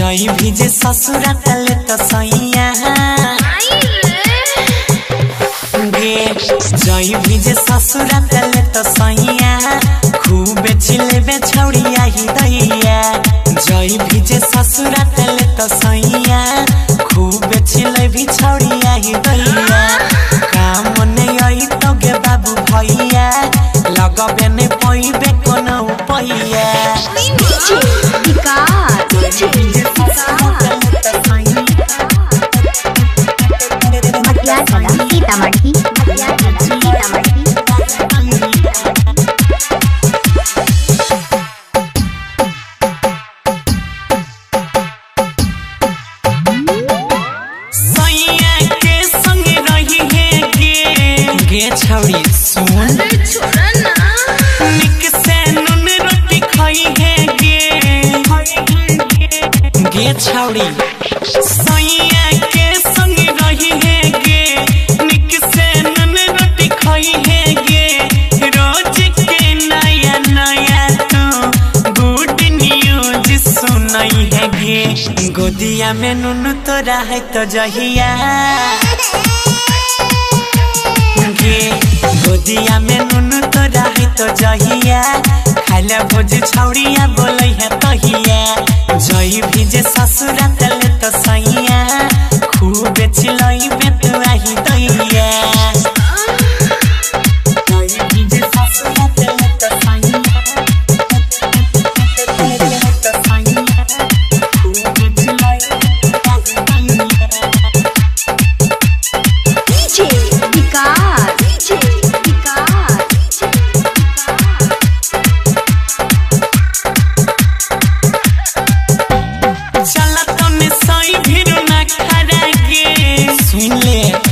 जई भीजे ससुरा तले तो सैया जई भीजे ससुरा तले तो सैया खूब चिलेबे छौड़िया ही दैया जई भीजे ससुरा तले तो सैया खूब चिलेबे छौड़िया ही दैया काम नहीं आई तो गे बाबू भैया लगबे ने पइबे कोनो पैया छौड़ी सुन निक से नून रोटी खाई है गे छौड़ी सैया के संग रही है गे निक से नून रोटी खाई है गे रोज के नया नया तू गुड न्यूज सुनाई है गे गोदिया में नून तोरा है तो जहिया गोदिया में नून तोरा है तो जहिया खाला भोज छौड़िया बोलै है तहिया जई भीजे ससुरा तले तो सैया खूब चिलैबे तू आही दैया जई भीजे ससुरा तले तो सैया खूब चिलैबे आही दैया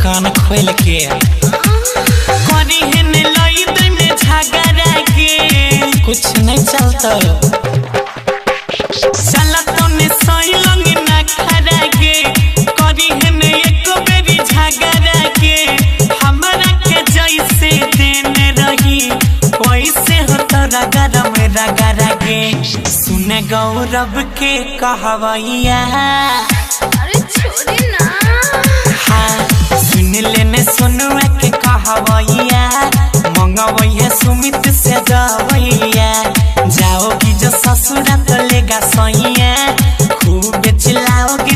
कान खोल के करी हेने लई देने झगड़ा के कुछ नहीं चलता चला तने सही लंग ना खड़ा के करी हेने एको बेरी झगड़ा के हमरा के जैसे देने रही वैसे हो तोरा गरम रगड़ा के सुने गौरव के कहवैया अरे छोड़े ना सुन लेने सुनुआ के कहवैया मंगवैया सुमित से जवैया जाओगी जो ससुरा तो लेगा सैया खूब चिल्लाओगे